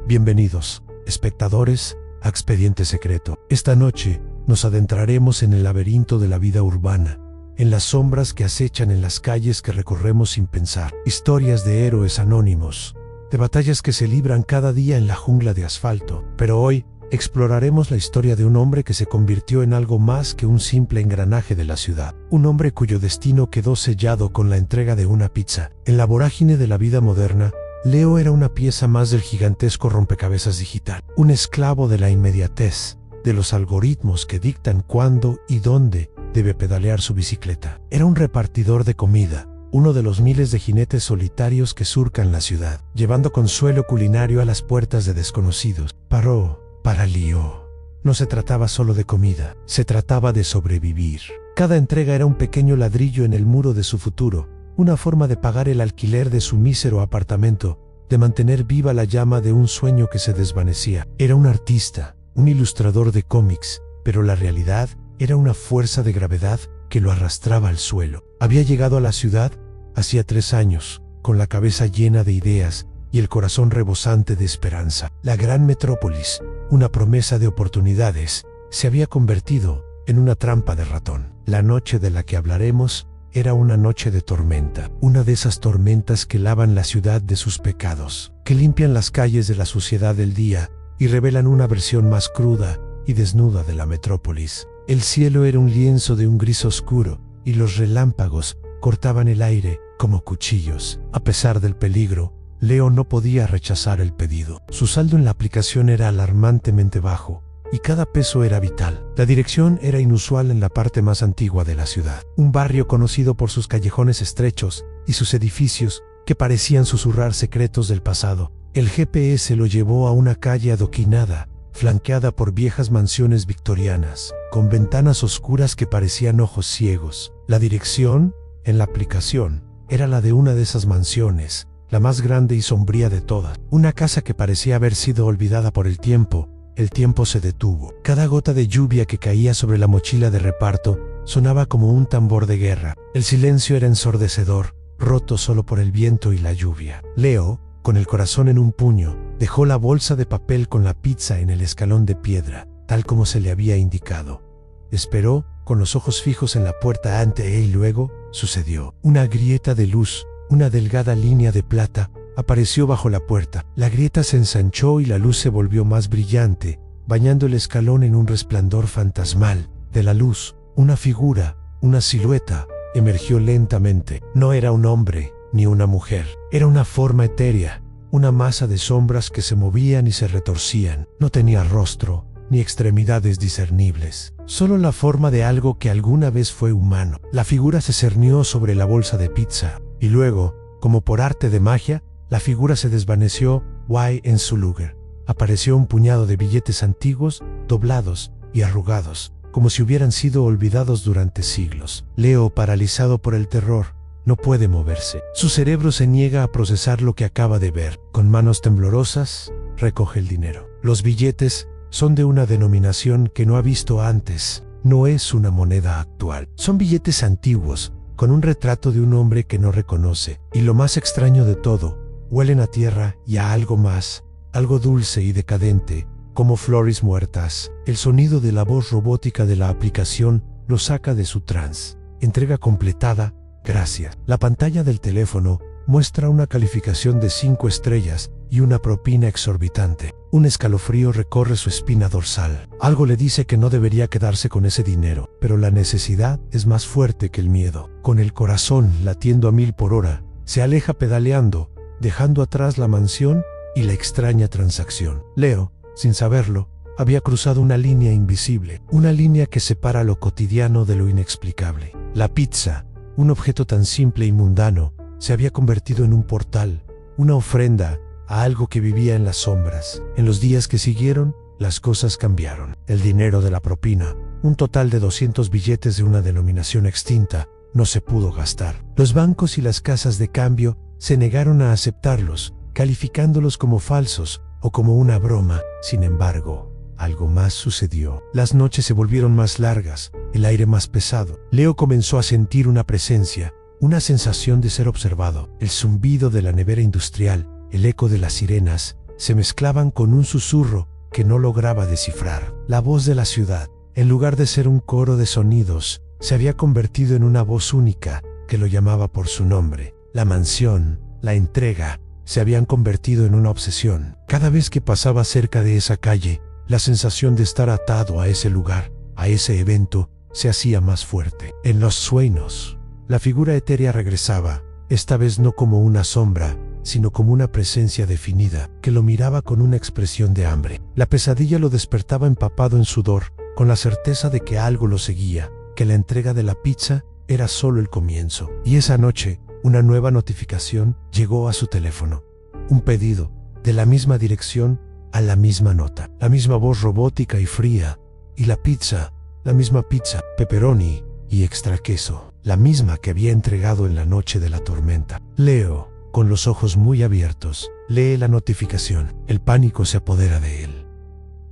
Bienvenidos, espectadores, a Expediente Secreto. Esta noche nos adentraremos en el laberinto de la vida urbana, en las sombras que acechan en las calles que recorremos sin pensar. Historias de héroes anónimos, de batallas que se libran cada día en la jungla de asfalto. Pero hoy exploraremos la historia de un hombre que se convirtió en algo más que un simple engranaje de la ciudad. Un hombre cuyo destino quedó sellado con la entrega de una pizza. En la vorágine de la vida moderna, Leo era una pieza más del gigantesco rompecabezas digital, un esclavo de la inmediatez, de los algoritmos que dictan cuándo y dónde debe pedalear su bicicleta. Era un repartidor de comida, uno de los miles de jinetes solitarios que surcan la ciudad, llevando consuelo culinario a las puertas de desconocidos. Para Leo, no se trataba solo de comida, se trataba de sobrevivir. Cada entrega era un pequeño ladrillo en el muro de su futuro, una forma de pagar el alquiler de su mísero apartamento, de mantener viva la llama de un sueño que se desvanecía. Era un artista, un ilustrador de cómics, pero la realidad era una fuerza de gravedad que lo arrastraba al suelo. Había llegado a la ciudad hacía 3 años, con la cabeza llena de ideas y el corazón rebosante de esperanza. La gran metrópolis, una promesa de oportunidades, se había convertido en una trampa de ratón. La noche de la que hablaremos era una noche de tormenta, una de esas tormentas que lavan la ciudad de sus pecados, que limpian las calles de la suciedad del día y revelan una versión más cruda y desnuda de la metrópolis. El cielo era un lienzo de un gris oscuro y los relámpagos cortaban el aire como cuchillos. A pesar del peligro, Leo no podía rechazar el pedido. Su saldo en la aplicación era alarmantemente bajo, y cada peso era vital. La dirección era inusual en la parte más antigua de la ciudad, un barrio conocido por sus callejones estrechos y sus edificios que parecían susurrar secretos del pasado. El GPS lo llevó a una calle adoquinada, flanqueada por viejas mansiones victorianas, con ventanas oscuras que parecían ojos ciegos. La dirección, en la aplicación, era la de una de esas mansiones, la más grande y sombría de todas. Una casa que parecía haber sido olvidada por el tiempo. El tiempo se detuvo. Cada gota de lluvia que caía sobre la mochila de reparto sonaba como un tambor de guerra. El silencio era ensordecedor, roto solo por el viento y la lluvia. Leo, con el corazón en un puño, dejó la bolsa de papel con la pizza en el escalón de piedra, tal como se le había indicado. Esperó, con los ojos fijos en la puerta y luego sucedió. Una grieta de luz, una delgada línea de plata, apareció bajo la puerta. La grieta se ensanchó y la luz se volvió más brillante, bañando el escalón en un resplandor fantasmal. De la luz, una figura, una silueta, emergió lentamente. No era un hombre, ni una mujer. Era una forma etérea, una masa de sombras que se movían y se retorcían. No tenía rostro, ni extremidades discernibles. Solo la forma de algo que alguna vez fue humano. La figura se cernió sobre la bolsa de pizza, y luego, como por arte de magia, la figura se desvaneció en su lugar. Apareció un puñado de billetes antiguos, doblados y arrugados, como si hubieran sido olvidados durante siglos. Leo, paralizado por el terror, no puede moverse. Su cerebro se niega a procesar lo que acaba de ver. Con manos temblorosas, recoge el dinero. Los billetes son de una denominación que no ha visto antes. No es una moneda actual. Son billetes antiguos, con un retrato de un hombre que no reconoce. Y lo más extraño de todo, huelen a tierra y a algo más, algo dulce y decadente, como flores muertas. El sonido de la voz robótica de la aplicación lo saca de su trance. Entrega completada, gracias. La pantalla del teléfono muestra una calificación de 5 estrellas y una propina exorbitante. Un escalofrío recorre su espina dorsal. Algo le dice que no debería quedarse con ese dinero, pero la necesidad es más fuerte que el miedo. Con el corazón latiendo a 1000 por hora, se aleja pedaleando, dejando atrás la mansión y la extraña transacción. Leo, sin saberlo, había cruzado una línea invisible, una línea que separa lo cotidiano de lo inexplicable. La pizza, un objeto tan simple y mundano, se había convertido en un portal, una ofrenda a algo que vivía en las sombras. En los días que siguieron, las cosas cambiaron. El dinero de la propina, un total de 200 billetes de una denominación extinta, no se pudo gastar. Los bancos y las casas de cambio se negaron a aceptarlos, calificándolos como falsos o como una broma. Sin embargo, algo más sucedió. Las noches se volvieron más largas, el aire más pesado. Leo comenzó a sentir una presencia, una sensación de ser observado. El zumbido de la nevera industrial, el eco de las sirenas, se mezclaban con un susurro que no lograba descifrar. La voz de la ciudad, en lugar de ser un coro de sonidos, se había convertido en una voz única que lo llamaba por su nombre. La mansión, la entrega, se habían convertido en una obsesión. Cada vez que pasaba cerca de esa calle, la sensación de estar atado a ese lugar, a ese evento, se hacía más fuerte. En los sueños, la figura etérea regresaba, esta vez no como una sombra, sino como una presencia definida, que lo miraba con una expresión de hambre. La pesadilla lo despertaba empapado en sudor, con la certeza de que algo lo seguía, que la entrega de la pizza era solo el comienzo. Y esa noche, una nueva notificación llegó a su teléfono. Un pedido, de la misma dirección, a la misma nota. La misma voz robótica y fría. Y la pizza, la misma pizza, pepperoni y extra queso. La misma que había entregado en la noche de la tormenta. Leo, con los ojos muy abiertos, lee la notificación. El pánico se apodera de él.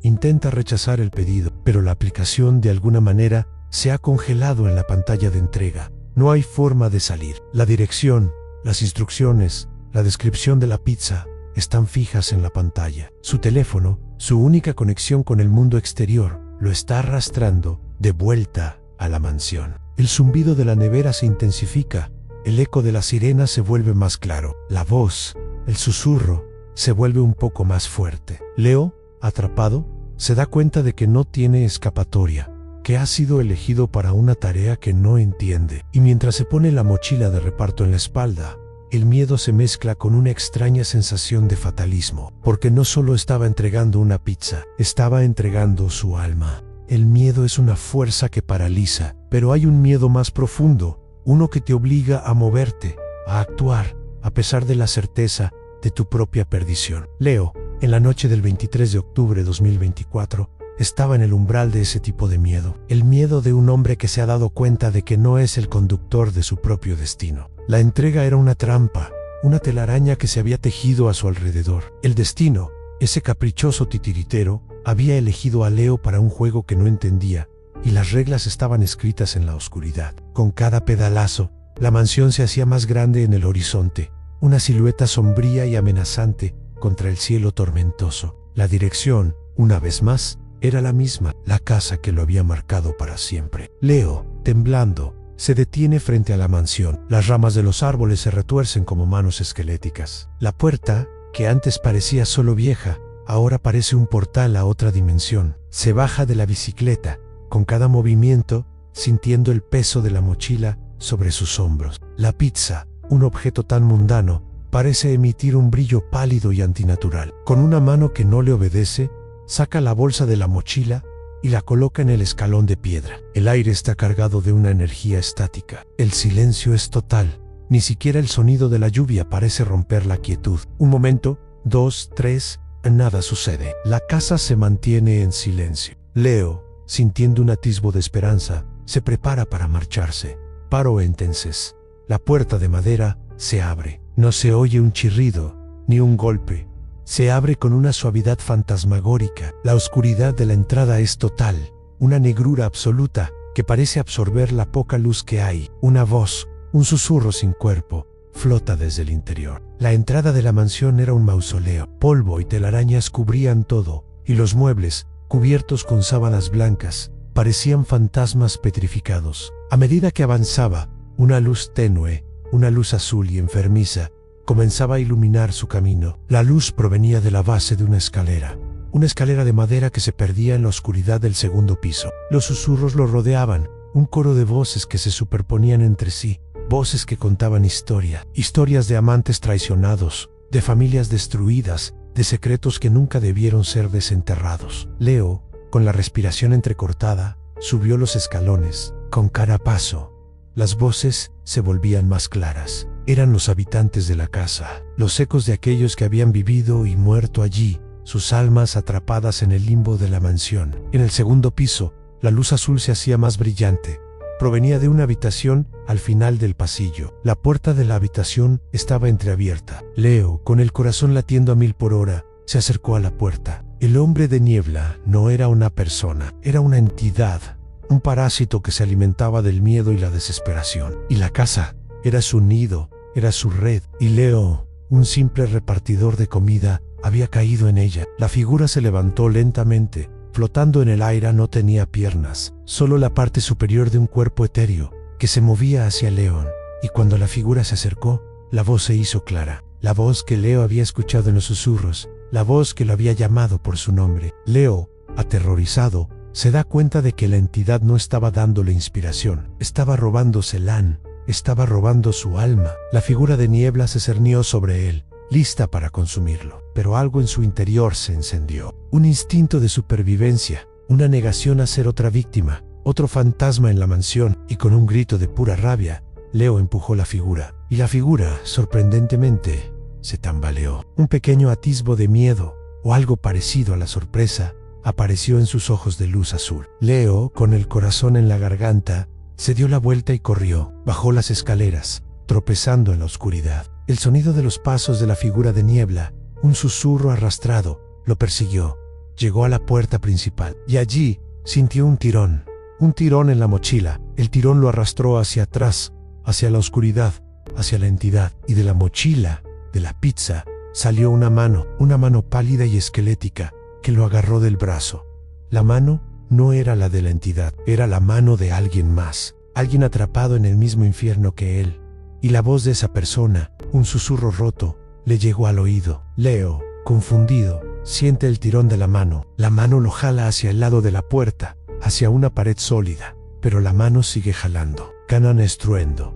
Intenta rechazar el pedido, pero la aplicación de alguna manera se ha congelado en la pantalla de entrega. No hay forma de salir. La dirección, las instrucciones, la descripción de la pizza están fijas en la pantalla. Su teléfono, su única conexión con el mundo exterior, lo está arrastrando de vuelta a la mansión. El zumbido de la nevera se intensifica. El eco de la sirena se vuelve más claro. La voz, el susurro, se vuelve un poco más fuerte. Leo, atrapado, se da cuenta de que no tiene escapatoria, que ha sido elegido para una tarea que no entiende. Y mientras se pone la mochila de reparto en la espalda, el miedo se mezcla con una extraña sensación de fatalismo, porque no solo estaba entregando una pizza, estaba entregando su alma. El miedo es una fuerza que paraliza, pero hay un miedo más profundo, uno que te obliga a moverte, a actuar, a pesar de la certeza de tu propia perdición. Leo, en la noche del 23 de octubre de 2024, estaba en el umbral de ese tipo de miedo. El miedo de un hombre que se ha dado cuenta de que no es el conductor de su propio destino. La entrega era una trampa, una telaraña que se había tejido a su alrededor. El destino, ese caprichoso titiritero, había elegido a Leo para un juego que no entendía, y las reglas estaban escritas en la oscuridad. Con cada pedalazo, la mansión se hacía más grande en el horizonte, una silueta sombría y amenazante contra el cielo tormentoso. La dirección, una vez más, era la misma, la casa que lo había marcado para siempre. Leo, temblando, se detiene frente a la mansión. Las ramas de los árboles se retuercen como manos esqueléticas. La puerta, que antes parecía solo vieja, ahora parece un portal a otra dimensión. Se baja de la bicicleta, con cada movimiento, sintiendo el peso de la mochila sobre sus hombros. La pizza, un objeto tan mundano, parece emitir un brillo pálido y antinatural. Con una mano que no le obedece, saca la bolsa de la mochila y la coloca en el escalón de piedra. El aire está cargado de una energía estática. El silencio es total. Ni siquiera el sonido de la lluvia parece romper la quietud. Un momento, 2, 3, nada sucede. La casa se mantiene en silencio. Leo, sintiendo un atisbo de esperanza, se prepara para marcharse. Pero entonces, la puerta de madera se abre. No se oye un chirrido, ni un golpe. Se abre con una suavidad fantasmagórica. La oscuridad de la entrada es total, una negrura absoluta que parece absorber la poca luz que hay. Una voz, un susurro sin cuerpo, flota desde el interior. La entrada de la mansión era un mausoleo. Polvo y telarañas cubrían todo, y los muebles, cubiertos con sábanas blancas, parecían fantasmas petrificados. A medida que avanzaba, una luz tenue, una luz azul y enfermiza, comenzaba a iluminar su camino. La luz provenía de la base de una escalera de madera que se perdía en la oscuridad del segundo piso. Los susurros lo rodeaban, un coro de voces que se superponían entre sí, voces que contaban historias de amantes traicionados, de familias destruidas, de secretos que nunca debieron ser desenterrados. Leo, con la respiración entrecortada, subió los escalones. Con cada paso, las voces se volvían más claras. Eran los habitantes de la casa, los ecos de aquellos que habían vivido y muerto allí, sus almas atrapadas en el limbo de la mansión. En el segundo piso, la luz azul se hacía más brillante. Provenía de una habitación al final del pasillo. La puerta de la habitación estaba entreabierta. Leo, con el corazón latiendo a 1000 por hora, se acercó a la puerta. El hombre de niebla no era una persona, era una entidad, un parásito que se alimentaba del miedo y la desesperación. Y la casa era su nido, era su red. Y Leo, un simple repartidor de comida, había caído en ella. La figura se levantó lentamente, flotando en el aire. No tenía piernas, solo la parte superior de un cuerpo etéreo que se movía hacia Leon. Y cuando la figura se acercó, la voz se hizo clara. La voz que Leo había escuchado en los susurros, la voz que lo había llamado por su nombre. Leo, aterrorizado, se da cuenta de que la entidad no estaba dándole inspiración, estaba robándose Lan, estaba robando su alma. La figura de niebla se cernió sobre él, lista para consumirlo, pero algo en su interior se encendió. Un instinto de supervivencia, una negación a ser otra víctima, otro fantasma en la mansión, y con un grito de pura rabia, Leo empujó la figura, y la figura, sorprendentemente, se tambaleó. Un pequeño atisbo de miedo, o algo parecido a la sorpresa, apareció en sus ojos de luz azul. Leo, con el corazón en la garganta, se dio la vuelta y corrió. Bajó las escaleras, tropezando en la oscuridad. El sonido de los pasos de la figura de niebla, un susurro arrastrado, lo persiguió. Llegó a la puerta principal, y allí sintió un tirón en la mochila. El tirón lo arrastró hacia atrás, hacia la oscuridad, hacia la entidad, y de la mochila, de la pizza, salió una mano pálida y esquelética, que lo agarró del brazo. La mano no era la de la entidad, era la mano de alguien más, alguien atrapado en el mismo infierno que él. Y la voz de esa persona, un susurro roto, le llegó al oído. Leo, confundido, siente el tirón de la mano lo jala hacia el lado de la puerta, hacia una pared sólida, pero la mano sigue jalando. Canan estruendo.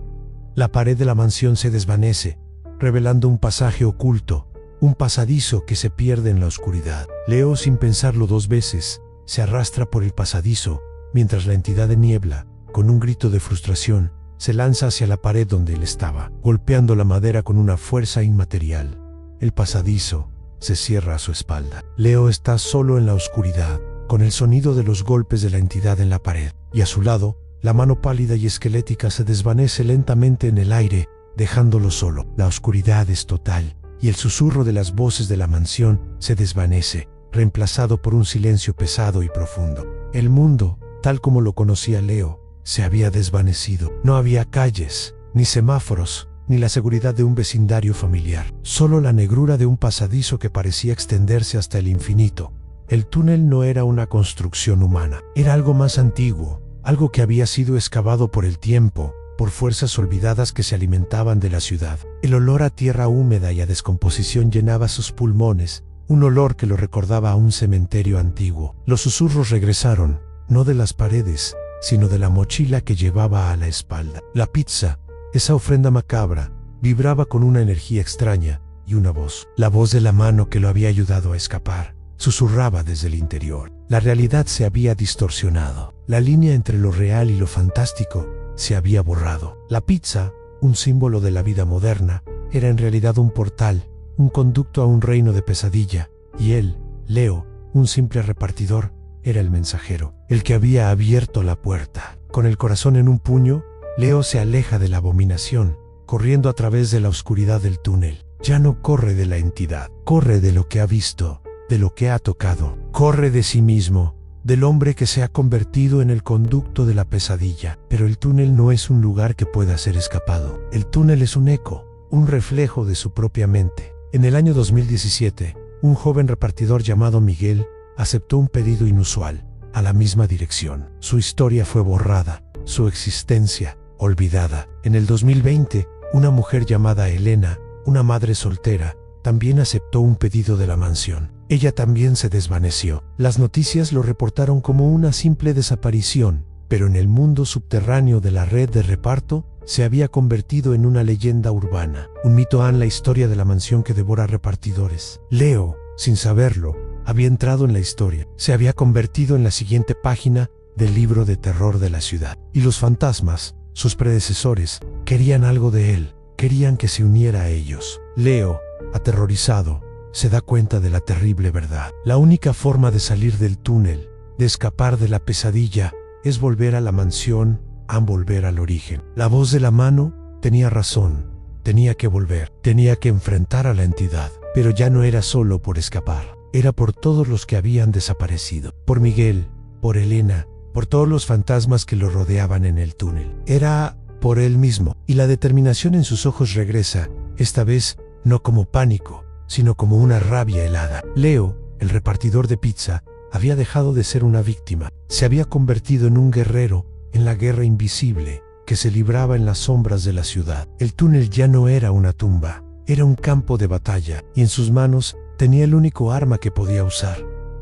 La pared de la mansión se desvanece, revelando un pasaje oculto, un pasadizo que se pierde en la oscuridad. Leo, sin pensarlo dos veces, se arrastra por el pasadizo, mientras la entidad de niebla, con un grito de frustración, se lanza hacia la pared donde él estaba, golpeando la madera con una fuerza inmaterial. El pasadizo se cierra a su espalda. Leo está solo en la oscuridad, con el sonido de los golpes de la entidad en la pared, y a su lado, la mano pálida y esquelética se desvanece lentamente en el aire, dejándolo solo. La oscuridad es total, y el susurro de las voces de la mansión se desvanece, reemplazado por un silencio pesado y profundo. El mundo, tal como lo conocía Leo, se había desvanecido. No había calles, ni semáforos, ni la seguridad de un vecindario familiar. Solo la negrura de un pasadizo que parecía extenderse hasta el infinito. El túnel no era una construcción humana, era algo más antiguo, algo que había sido excavado por el tiempo, por fuerzas olvidadas que se alimentaban de la ciudad. El olor a tierra húmeda y a descomposición llenaba sus pulmones, un olor que lo recordaba a un cementerio antiguo. Los susurros regresaron, no de las paredes, sino de la mochila que llevaba a la espalda. La pizza, esa ofrenda macabra, vibraba con una energía extraña, y una voz, la voz de la mano que lo había ayudado a escapar, susurraba desde el interior. La realidad se había distorsionado. La línea entre lo real y lo fantástico se había borrado. La pizza, un símbolo de la vida moderna, era en realidad un portal, un conducto a un reino de pesadilla, y él, Leo, un simple repartidor, era el mensajero, el que había abierto la puerta. Con el corazón en un puño, Leo se aleja de la abominación, corriendo a través de la oscuridad del túnel. Ya no corre de la entidad, corre de lo que ha visto, de lo que ha tocado, corre de sí mismo, del hombre que se ha convertido en el conducto de la pesadilla. Pero el túnel no es un lugar que pueda ser escapado. El túnel es un eco, un reflejo de su propia mente. En el año 2017, un joven repartidor llamado Miguel aceptó un pedido inusual, a la misma dirección. Su historia fue borrada, su existencia olvidada. En el 2020, una mujer llamada Elena, una madre soltera, también aceptó un pedido de la mansión. Ella también se desvaneció. Las noticias lo reportaron como una simple desaparición, pero en el mundo subterráneo de la red de reparto se había convertido en una leyenda urbana, un mito en la historia de la mansión que devora repartidores. Leo, sin saberlo, había entrado en la historia. Se había convertido en la siguiente página del libro de terror de la ciudad. Y los fantasmas, sus predecesores, querían algo de él, querían que se uniera a ellos. Leo, aterrorizado, se da cuenta de la terrible verdad. La única forma de salir del túnel, de escapar de la pesadilla, es volver a la mansión, volver al origen. La voz de la mano tenía razón, tenía que volver, tenía que enfrentar a la entidad, pero ya no era solo por escapar, era por todos los que habían desaparecido, por Miguel, por Elena, por todos los fantasmas que lo rodeaban en el túnel. Era por él mismo, y la determinación en sus ojos regresa, esta vez no como pánico, sino como una rabia helada. Leo, el repartidor de pizza, había dejado de ser una víctima. Se había convertido en un guerrero en la guerra invisible que se libraba en las sombras de la ciudad. El túnel ya no era una tumba, era un campo de batalla, y en sus manos tenía el único arma que podía usar.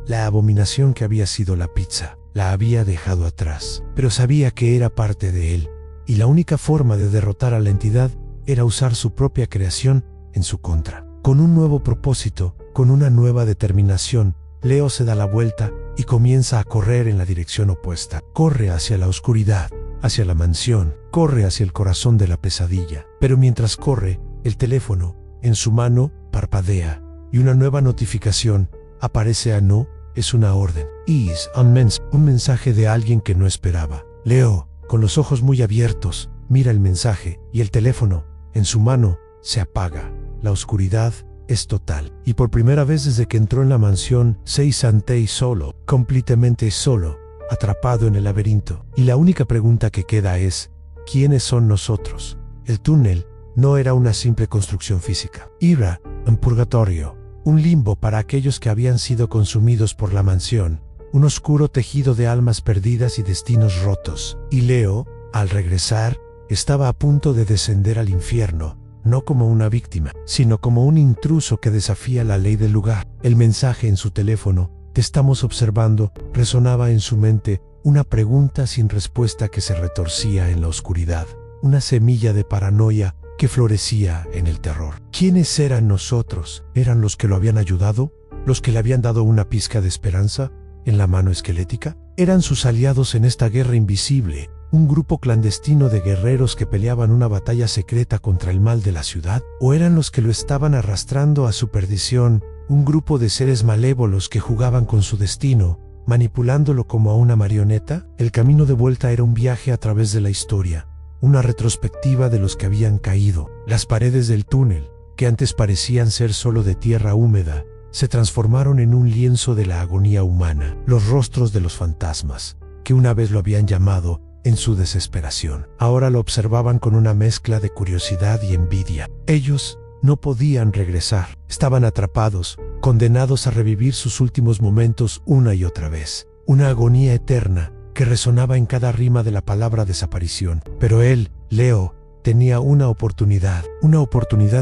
La abominación que había sido la pizza la había dejado atrás, pero sabía que era parte de él, y la única forma de derrotar a la entidad era usar su propia creación en su contra. Con un nuevo propósito, con una nueva determinación, Leo se da la vuelta y comienza a correr en la dirección opuesta. Corre hacia la oscuridad, hacia la mansión, corre hacia el corazón de la pesadilla. Pero mientras corre, el teléfono, en su mano, parpadea, y una nueva notificación aparece a no, es una orden. Un mensaje de alguien que no esperaba. Leo, con los ojos muy abiertos, mira el mensaje, y el teléfono, en su mano, se apaga. La oscuridad es total. Y por primera vez desde que entró en la mansión, se siente solo, completamente solo, atrapado en el laberinto. Y la única pregunta que queda es, ¿quiénes son nosotros? El túnel no era una simple construcción física. Era un purgatorio, un limbo para aquellos que habían sido consumidos por la mansión, un oscuro tejido de almas perdidas y destinos rotos. Y Leo, al regresar, estaba a punto de descender al infierno, no como una víctima, sino como un intruso que desafía la ley del lugar. El mensaje en su teléfono, "Te estamos observando", resonaba en su mente, una pregunta sin respuesta que se retorcía en la oscuridad, una semilla de paranoia que florecía en el terror. ¿Quiénes eran nosotros? ¿Eran los que lo habían ayudado? ¿Los que le habían dado una pizca de esperanza en la mano esquelética? ¿Eran sus aliados en esta guerra invisible? ¿Un grupo clandestino de guerreros que peleaban una batalla secreta contra el mal de la ciudad? ¿O eran los que lo estaban arrastrando a su perdición, un grupo de seres malévolos que jugaban con su destino, manipulándolo como a una marioneta? El camino de vuelta era un viaje a través de la historia, una retrospectiva de los que habían caído. Las paredes del túnel, que antes parecían ser solo de tierra húmeda, se transformaron en un lienzo de la agonía humana. Los rostros de los fantasmas, que una vez lo habían llamado en su desesperación, ahora lo observaban con una mezcla de curiosidad y envidia. Ellos no podían regresar, estaban atrapados, condenados a revivir sus últimos momentos una y otra vez. Una agonía eterna que resonaba en cada rima de la palabra desaparición. Pero él, Leo, tenía una oportunidad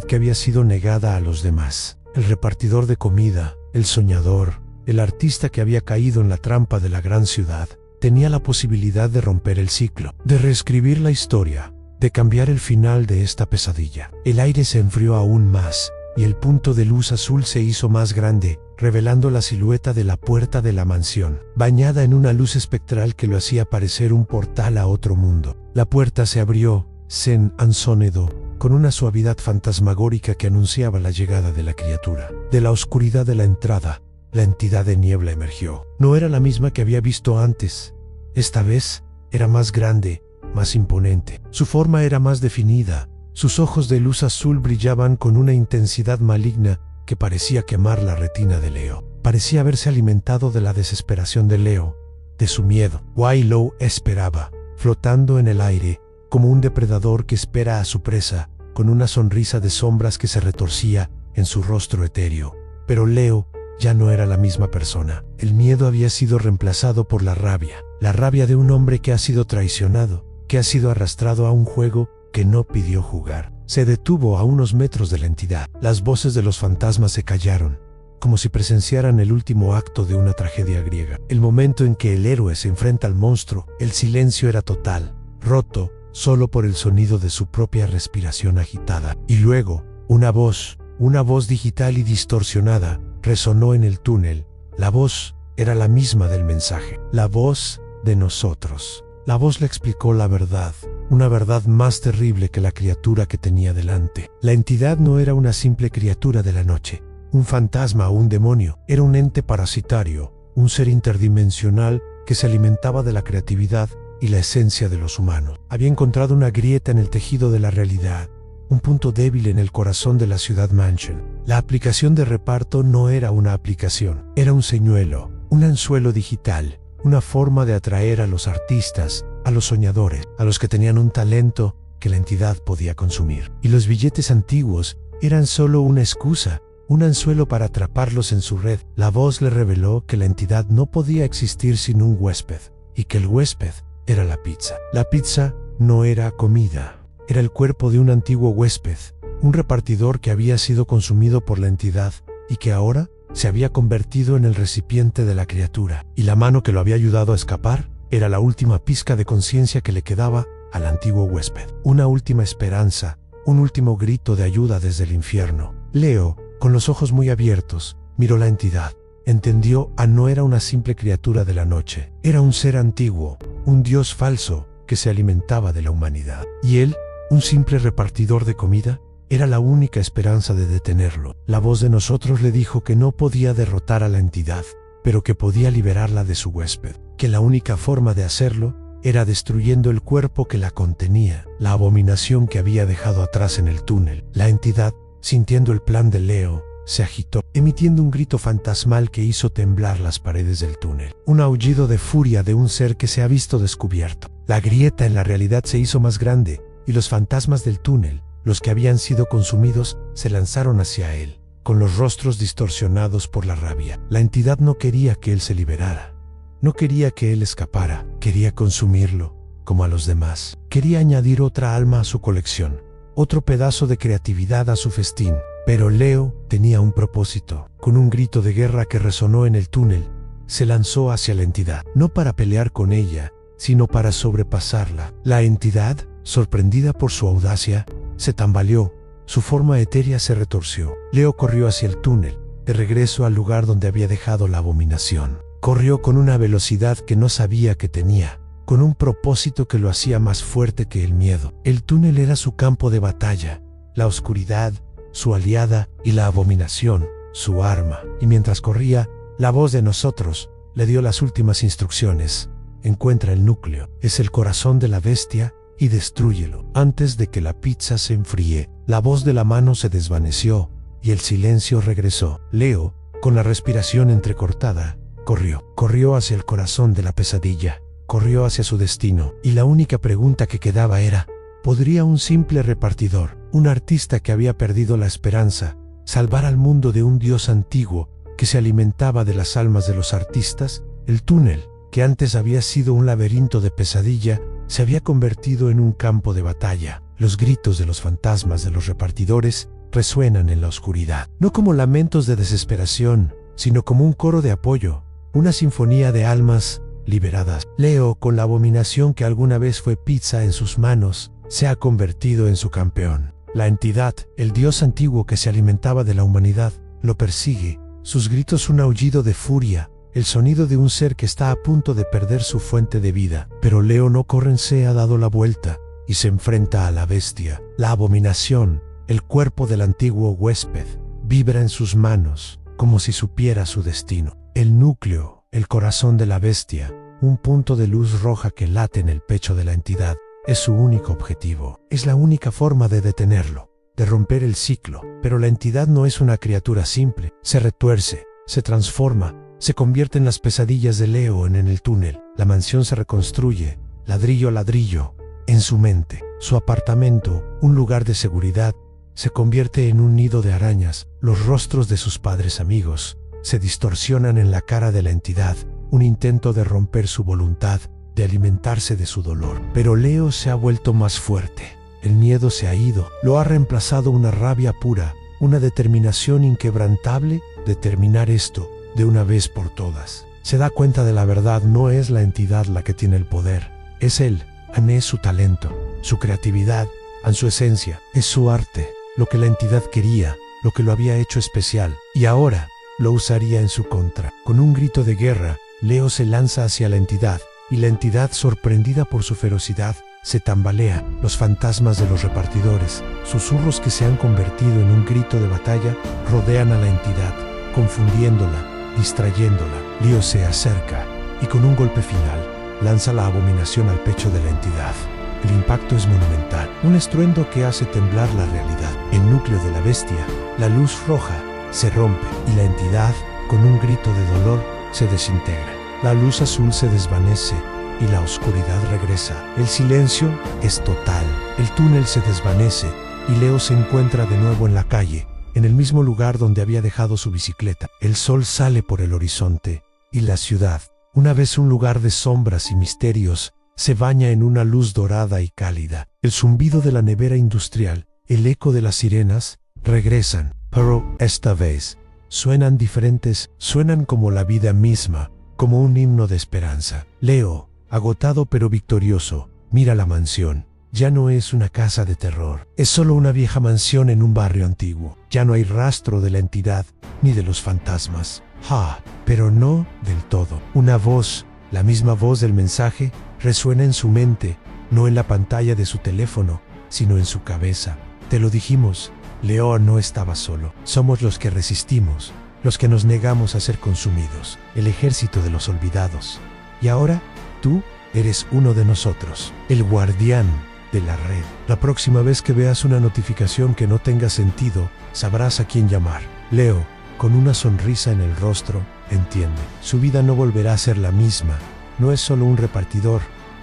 que había sido negada a los demás. El repartidor de comida, el soñador, el artista que había caído en la trampa de la gran ciudad, tenía la posibilidad de romper el ciclo, de reescribir la historia, de cambiar el final de esta pesadilla. El aire se enfrió aún más, y el punto de luz azul se hizo más grande, revelando la silueta de la puerta de la mansión, bañada en una luz espectral que lo hacía parecer un portal a otro mundo. La puerta se abrió, sen ansónedo, con una suavidad fantasmagórica que anunciaba la llegada de la criatura. De la oscuridad de la entrada, la entidad de niebla emergió. No era la misma que había visto antes. Esta vez era más grande, más imponente. Su forma era más definida. Sus ojos de luz azul brillaban con una intensidad maligna que parecía quemar la retina de Leo. Parecía haberse alimentado de la desesperación de Leo, de su miedo. Leo esperaba, flotando en el aire, como un depredador que espera a su presa, con una sonrisa de sombras que se retorcía en su rostro etéreo. Pero Leo ya no era la misma persona. El miedo había sido reemplazado por la rabia de un hombre que ha sido traicionado, que ha sido arrastrado a un juego que no pidió jugar. Se detuvo a unos metros de la entidad. Las voces de los fantasmas se callaron, como si presenciaran el último acto de una tragedia griega. El momento en que el héroe se enfrenta al monstruo, el silencio era total, roto solo por el sonido de su propia respiración agitada. Y luego, una voz digital y distorsionada, resonó en el túnel. La voz era la misma del mensaje, la voz de nosotros. La voz le explicó la verdad, una verdad más terrible que la criatura que tenía delante. La entidad no era una simple criatura de la noche, un fantasma o un demonio. Era un ente parasitario, un ser interdimensional que se alimentaba de la creatividad y la esencia de los humanos. Había encontrado una grieta en el tejido de la realidad, un punto débil en el corazón de la ciudad Mansion. La aplicación de reparto no era una aplicación, era un señuelo, un anzuelo digital, una forma de atraer a los artistas, a los soñadores, a los que tenían un talento que la entidad podía consumir. Y los billetes antiguos eran solo una excusa, un anzuelo para atraparlos en su red. La voz le reveló que la entidad no podía existir sin un huésped, y que el huésped era la pizza. La pizza no era comida, era el cuerpo de un antiguo huésped, un repartidor que había sido consumido por la entidad y que ahora se había convertido en el recipiente de la criatura. Y la mano que lo había ayudado a escapar era la última pizca de conciencia que le quedaba al antiguo huésped. Una última esperanza, un último grito de ayuda desde el infierno. Leo, con los ojos muy abiertos, miró la entidad. Entendió que no era una simple criatura de la noche. Era un ser antiguo, un dios falso que se alimentaba de la humanidad. Y él, un simple repartidor de comida, era la única esperanza de detenerlo. La voz de nosotros le dijo que no podía derrotar a la entidad, pero que podía liberarla de su huésped. Que la única forma de hacerlo era destruyendo el cuerpo que la contenía, la abominación que había dejado atrás en el túnel. La entidad, sintiendo el plan de Leo, se agitó, emitiendo un grito fantasmal que hizo temblar las paredes del túnel. Un aullido de furia de un ser que se ha visto descubierto. La grieta en la realidad se hizo más grande, y los fantasmas del túnel, los que habían sido consumidos, se lanzaron hacia él, con los rostros distorsionados por la rabia. La entidad no quería que él se liberara. No quería que él escapara. Quería consumirlo, como a los demás. Quería añadir otra alma a su colección, otro pedazo de creatividad a su festín. Pero Leo tenía un propósito. Con un grito de guerra que resonó en el túnel, se lanzó hacia la entidad, no para pelear con ella, sino para sobrepasarla. La entidad, sorprendida por su audacia, se tambaleó, su forma etérea se retorció. Leo corrió hacia el túnel, de regreso al lugar donde había dejado la abominación. Corrió con una velocidad que no sabía que tenía, con un propósito que lo hacía más fuerte que el miedo. El túnel era su campo de batalla, la oscuridad, su aliada, y la abominación, su arma. Y mientras corría, la voz de nosotros le dio las últimas instrucciones. Encuentra el núcleo, es el corazón de la bestia, y destrúyelo. Antes de que la pizza se enfríe, la voz de la mano se desvaneció, y el silencio regresó. Leo, con la respiración entrecortada, corrió hacia el corazón de la pesadilla, corrió hacia su destino, y la única pregunta que quedaba era, ¿podría un simple repartidor, un artista que había perdido la esperanza, salvar al mundo de un dios antiguo que se alimentaba de las almas de los artistas? El túnel, que antes había sido un laberinto de pesadilla, se había convertido en un campo de batalla. Los gritos de los fantasmas de los repartidores resuenan en la oscuridad, no como lamentos de desesperación, sino como un coro de apoyo, una sinfonía de almas liberadas. Leo, con la abominación que alguna vez fue pizza en sus manos, se ha convertido en su campeón. La entidad, el dios antiguo que se alimentaba de la humanidad, lo persigue, sus gritos un aullido de furia, el sonido de un ser que está a punto de perder su fuente de vida. Pero Leo no se ha dado la vuelta y se enfrenta a la bestia. La abominación, el cuerpo del antiguo huésped, vibra en sus manos, como si supiera su destino. El núcleo, el corazón de la bestia, un punto de luz roja que late en el pecho de la entidad, es su único objetivo. Es la única forma de detenerlo, de romper el ciclo. Pero la entidad no es una criatura simple. Se retuerce, se transforma, se convierte en las pesadillas de Leo en el túnel. La mansión se reconstruye, ladrillo a ladrillo, en su mente. Su apartamento, un lugar de seguridad, se convierte en un nido de arañas. Los rostros de sus padres amigos se distorsionan en la cara de la entidad, un intento de romper su voluntad, de alimentarse de su dolor. Pero Leo se ha vuelto más fuerte. El miedo se ha ido, lo ha reemplazado una rabia pura, una determinación inquebrantable de terminar esto de una vez por todas. Se da cuenta de la verdad, no es la entidad la que tiene el poder, es él. Es su talento, su creatividad, su esencia, es su arte, lo que la entidad quería, lo que lo había hecho especial, y ahora lo usaría en su contra. Con un grito de guerra, Leo se lanza hacia la entidad, y la entidad, sorprendida por su ferocidad, se tambalea. Los fantasmas de los repartidores, susurros que se han convertido en un grito de batalla, rodean a la entidad, confundiéndola, distrayéndola. Leo se acerca, y con un golpe final, lanza la abominación al pecho de la entidad. El impacto es monumental, un estruendo que hace temblar la realidad. El núcleo de la bestia, la luz roja, se rompe, y la entidad, con un grito de dolor, se desintegra. La luz azul se desvanece, y la oscuridad regresa. El silencio es total. El túnel se desvanece, y Leo se encuentra de nuevo en la calle, en el mismo lugar donde había dejado su bicicleta. El sol sale por el horizonte y la ciudad, una vez un lugar de sombras y misterios, se baña en una luz dorada y cálida. El zumbido de la nevera industrial, el eco de las sirenas, regresan, pero esta vez suenan diferentes, suenan como la vida misma, como un himno de esperanza. Leo, agotado pero victorioso, mira la mansión. Ya no es una casa de terror, es solo una vieja mansión en un barrio antiguo. Ya no hay rastro de la entidad ni de los fantasmas. Pero no del todo. Una voz, la misma voz del mensaje, resuena en su mente, no en la pantalla de su teléfono, sino en su cabeza. Te lo dijimos, Leo no estaba solo. Somos los que resistimos, los que nos negamos a ser consumidos, el ejército de los olvidados. Y ahora, tú eres uno de nosotros, el guardián de la red. La próxima vez que veas una notificación que no tenga sentido, sabrás a quién llamar. Leo, con una sonrisa en el rostro, entiende. Su vida no volverá a ser la misma. No es solo un repartidor,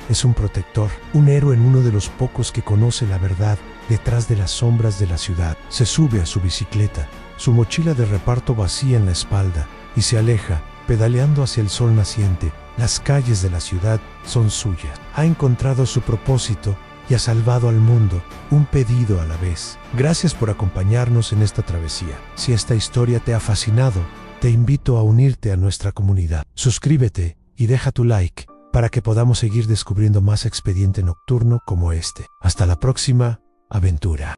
es un protector, un héroe en uno de los pocos que conoce la verdad detrás de las sombras de la ciudad. Se sube a su bicicleta, su mochila de reparto vacía en la espalda, y se aleja, pedaleando hacia el sol naciente. Las calles de la ciudad son suyas. Ha encontrado su propósito y ha salvado al mundo, un pedido a la vez. Gracias por acompañarnos en esta travesía. Si esta historia te ha fascinado, te invito a unirte a nuestra comunidad. Suscríbete y deja tu like para que podamos seguir descubriendo más expediente nocturno como este. Hasta la próxima aventura.